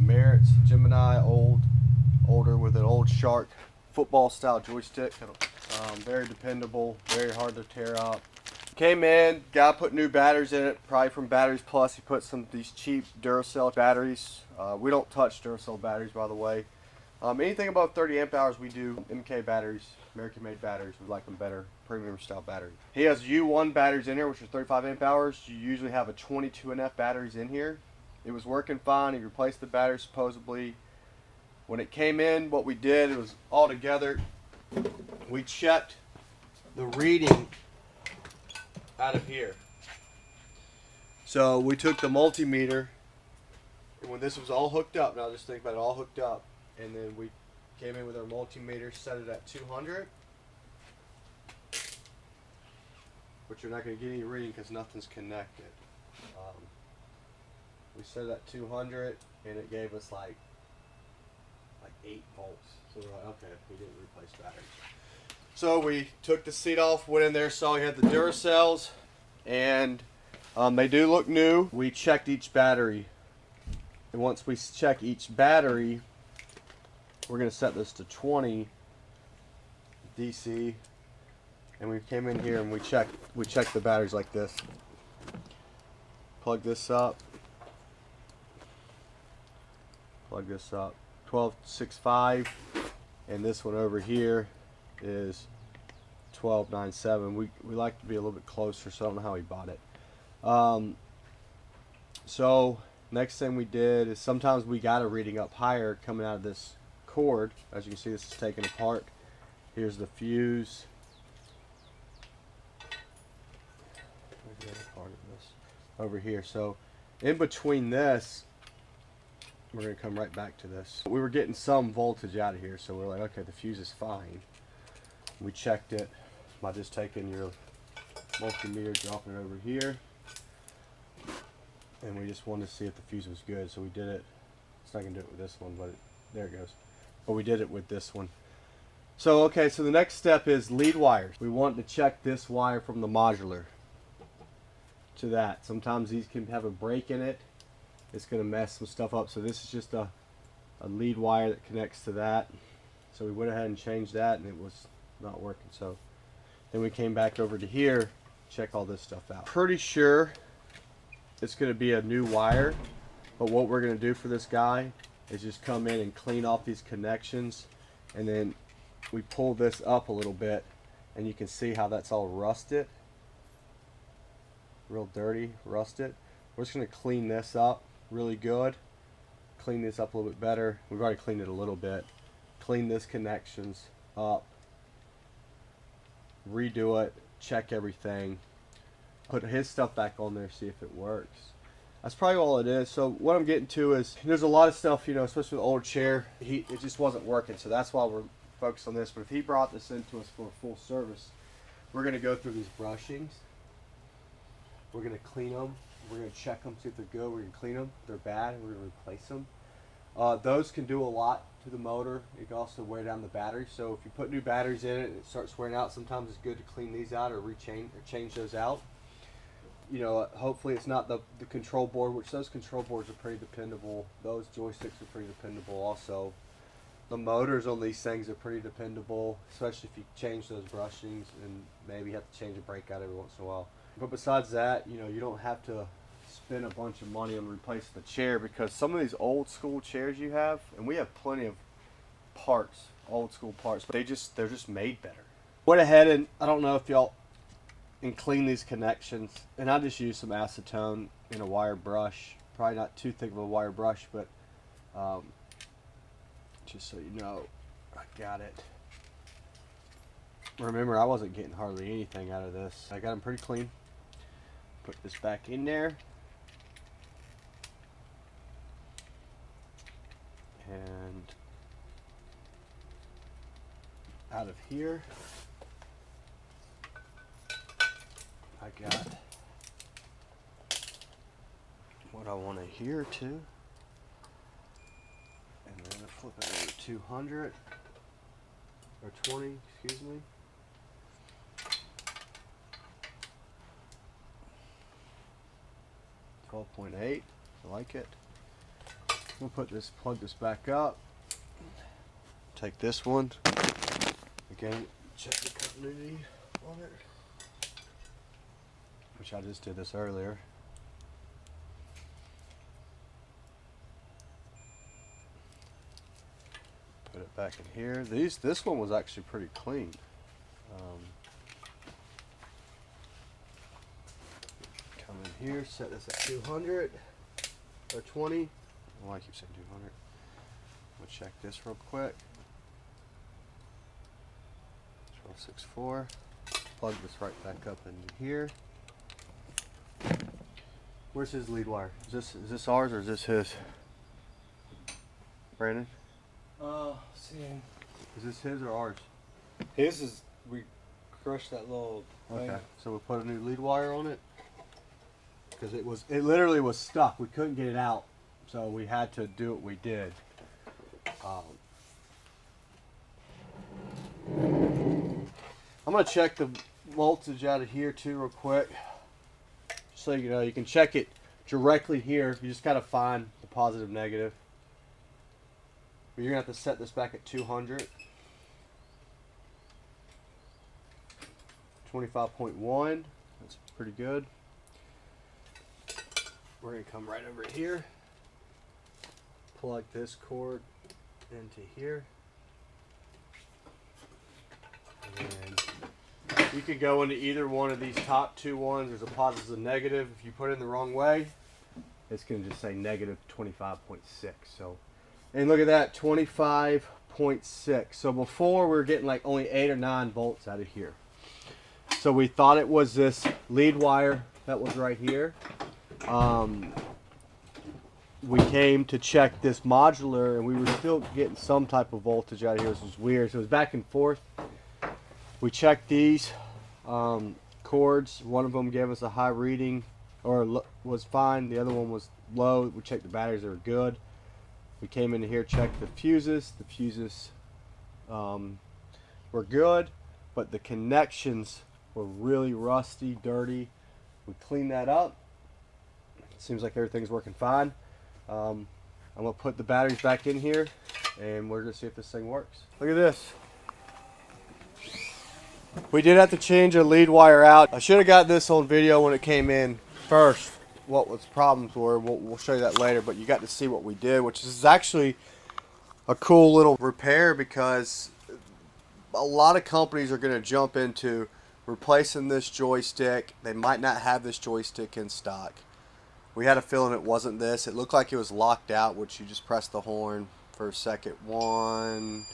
Merits Gemini, older with an old Shark football style joystick. Very dependable, very hard to tear up. Came in, guy put new batteries in it, probably from Batteries Plus. He put these cheap Duracell batteries. We don't touch Duracell batteries, by the way. Anything above 30 amp hours, we do MK batteries, American made batteries. We like them better, premium style battery. He has U1 batteries in here, which are 35 amp hours. You usually have a 22 NF batteries in here. It was working fine. He replaced the battery supposedly. When it came in, what we did, it was all together. We checked the reading out of here. So we took the multimeter, and when this was all hooked up, now just think about it, all hooked up, and then we came in with our multimeter, set it at 200, but you're not going to get any reading because nothing's connected. We set it at 200, and it gave us like 8 volts. So we're like, okay, we didn't replace batteries. So we took the seat off, went in there, saw we had the Duracells, and they do look new. We checked each battery, and once we check each battery, we're going to set this to 20 DC, and we came in here and we checked the batteries like this. Plug this up. Plug this up. 1265, and this one over here is 1297. We like to be a little bit closer, so I don't know how he bought it. So next thing we did is sometimes we got a reading up higher coming out of this cord. As you can see, this is taken apart. Here's the fuse. Where's the other part of this? Over here. So in between this, we're going to come right back to this. We were getting some voltage out of here, so we're like, okay, the fuse is fine. We checked it by just taking your multimeter, dropping it over here, and we just wanted to see if the fuse was good, so we did it. It's not going to do it with this one, but there it goes. But we did it with this one. So, okay, so the next step is lead wires. We want to check this wire from the modular to that. Sometimes these can have a break in it. It's going to mess some stuff up. So this is just a lead wire that connects to that. So we went ahead and changed that, and it was not working. So then we came back over to here, check all this stuff out. Pretty sure it's going to be a new wire, but what we're going to do for this guy is just come in and clean off these connections, and then we pull this up a little bit, and you can see how that's all rusted, real dirty, rusted. We're just going to clean this up really good, clean this up a little bit better. We've already cleaned it a little bit. Clean this connections up, redo it, check everything, put his stuff back on there, see if it works. That's probably all it is. So what I'm getting to is there's a lot of stuff, you know, especially with the old chair, it just wasn't working, so that's why we're focused on this. But if he brought this into us for a full service, we're going to go through these brushings, we're going to clean them, we're going to check them, see if they're good, we're going to clean them. If they're bad, we're going to replace them. Those can do a lot to the motor. It can also wear down the battery. So if you put new batteries in it and it starts wearing out, sometimes it's good to clean these out or change those out. You know, hopefully it's not the control board, which those control boards are pretty dependable. Those joysticks are pretty dependable also. The motors on these things are pretty dependable, especially if you change those brushings and maybe have to change a brake out every once in a while. But besides that, you know, you don't have to spend a bunch of money on replacing the chair, because some of these old school chairs you have, and we have plenty of parts, old school parts, but they're just made better. Went ahead and, I don't know if y'all, and clean these connections, and I just used some acetone in a wire brush, probably not too thick of a wire brush, but just so you know, I got it. Remember, I wasn't getting hardly anything out of this. I got them pretty clean. Put this back in there, and out of here I got what I want to hear to, and then I flip it over 200 or 20, excuse me. .8, I like it. We'll plug this back up. Take this one. Again, check the continuity on it. Which I just did this earlier. Put it back in here. This one was actually pretty clean. Come in here, set this at 200 or 20. Oh, I keep saying 200. We'll check this real quick. 1264. Plug this right back up into here. Where's his lead wire? Is this ours or is this his? Brandon? Seeing. Is this his or ours? His is, we crushed that little thing. Okay, so we put a new lead wire on it because it literally was stuck. We couldn't get it out, so we had to do what we did. I'm gonna check the voltage out of here too real quick, so you know you can check it directly here. You just gotta find the positive, negative. But you're gonna have to set this back at 200. 25.1. That's pretty good. We're gonna come right over here. Plug this cord into here. And you could go into either one of these top two ones. There's a positive and negative. If you put it in the wrong way, it's going to just say negative 25.6. So, and look at that, 25.6. So before we were getting like only 8 or 9 volts out of here. So we thought it was this lead wire that was right here. We came to check this modular and we were still getting some type of voltage out of here. This was weird. So it was back and forth. We checked these cords. One of them gave us a high reading, or was fine. The other one was low. We checked the batteries; they were good. We came into here, checked the fuses. The fuses were good, but the connections were really rusty, dirty. We cleaned that up. Seems like everything's working fine. I'm gonna put the batteries back in here, and we're gonna see if this thing works. Look at this. We did have to change a lead wire out. I should have got this on video when it came in first, what the problems were. We'll show you that later, but you got to see what we did, which is actually a cool little repair because a lot of companies are going to jump into replacing this joystick. They might not have this joystick in stock. We had a feeling it wasn't this. It looked like it was locked out, which you just press the horn for a second. 1,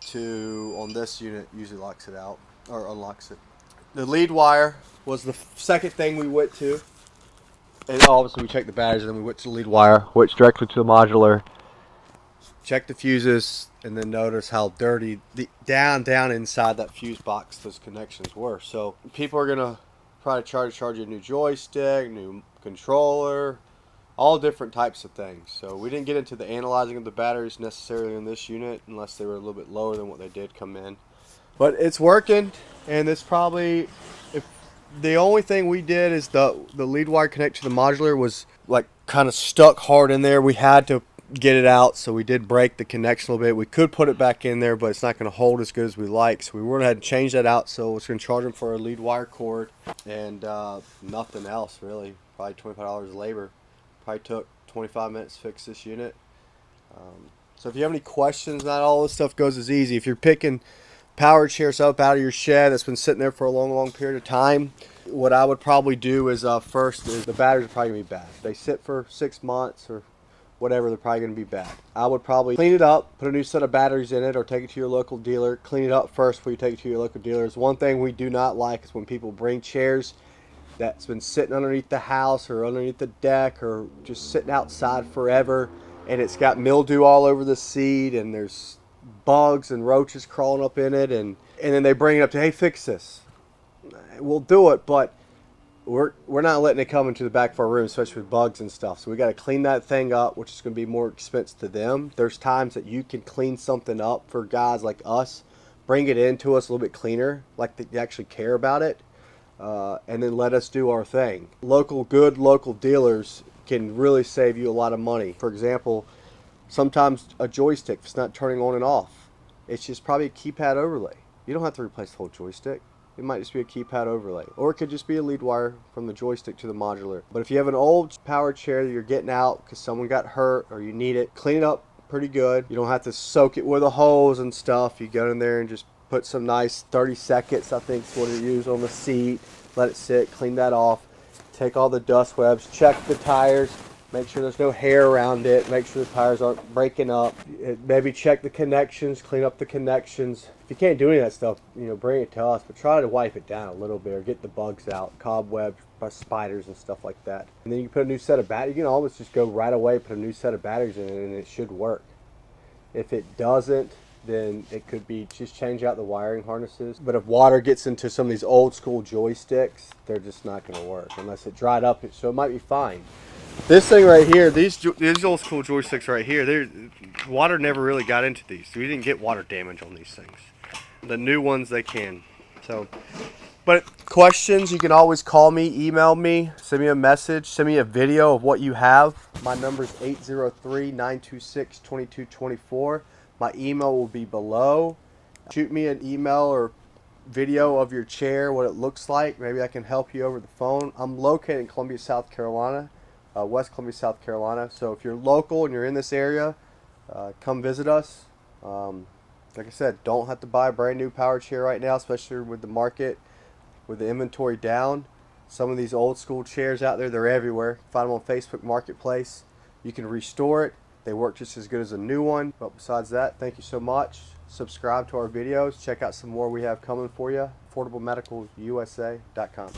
2, on this unit usually locks it out. Or unlocks it. The lead wire was the second thing we went to. And obviously we checked the batteries and then we went to the lead wire, went directly to the modular, checked the fuses, and then notice how dirty down inside that fuse box those connections were. So people are gonna probably charge you a new joystick, new controller, all different types of things. So we didn't get into the analyzing of the batteries necessarily in this unit unless they were a little bit lower than what they did come in. But it's working, and it's probably, if the only thing we did is the lead wire connect to the modular was like kind of stuck hard in there. We had to get it out, so we did break the connection a little bit. We could put it back in there, but it's not going to hold as good as we like. So we went ahead and change that out. So it's going to charge them for a lead wire cord and nothing else really. Probably $25 labor. Probably took 25 minutes to fix this unit. So if you have any questions, not all this stuff goes as easy. If you're picking Powerchair stuff out of your shed that's been sitting there for a long period of time, what I would probably do is first is the batteries are probably gonna be bad. If they sit for 6 months or whatever, they're probably gonna be bad. I would probably clean it up, put a new set of batteries in it, or take it to your local dealer. Clean it up first before you take it to your local dealers. One thing we do not like is when people bring chairs that's been sitting underneath the house or underneath the deck or just sitting outside forever, and it's got mildew all over the seat and there's bugs and roaches crawling up in it, and then they bring it up to, hey, fix this. We'll do it, but we're not letting it come into the back of our room, especially with bugs and stuff. So we got to clean that thing up, which is going to be more expensive to them. There's times that you can clean something up for guys like us, bring it into us a little bit cleaner, like they actually care about it, and then let us do our thing. Good local dealers can really save you a lot of money. For example, Sometimes a joystick, if it's not turning on and off, it's just probably a keypad overlay. You don't have to replace the whole joystick. It might just be a keypad overlay, or it could just be a lead wire from the joystick to the modular. But if you have an old power chair that you're getting out because someone got hurt or you need it, clean it up pretty good. You don't have to soak it with a hose and stuff. You go in there and just put some nice 30 seconds, I think is what you use, on the seat. Let it sit, clean that off. Take all the dust webs, check the tires, make sure there's no hair around it, make sure the tires aren't breaking up. Maybe check the connections, clean up the connections. If you can't do any of that stuff, bring it to us, but try to wipe it down a little bit or get the bugs out, cobwebs, spiders and stuff like that. And then you can put a new set of batteries. You can almost just go right away, put a new set of batteries in it, and it should work. If it doesn't, then it could be just change out the wiring harnesses. But if water gets into some of these old school joysticks, they're just not going to work unless it dried up. So it might be fine. This thing right here, these old school joysticks right here, water never really got into these. We didn't get water damage on these things. The new ones, they can. So, but questions, you can always call me, email me, send me a message, send me a video of what you have. My number is 803-926-2224. My email will be below. Shoot me an email or video of your chair, what it looks like. Maybe I can help you over the phone. I'm located in Columbia, South Carolina, West Columbia, South Carolina. So if you're local and you're in this area, come visit us. Like I said, don't have to buy a brand new power chair right now, especially with the market, with the inventory down. Some of these old school chairs out there, they're everywhere. Find them on Facebook Marketplace. You can restore it. They work just as good as a new one. But besides that, thank you so much. Subscribe to our videos. Check out some more we have coming for you. AffordableMedicalUSA.com.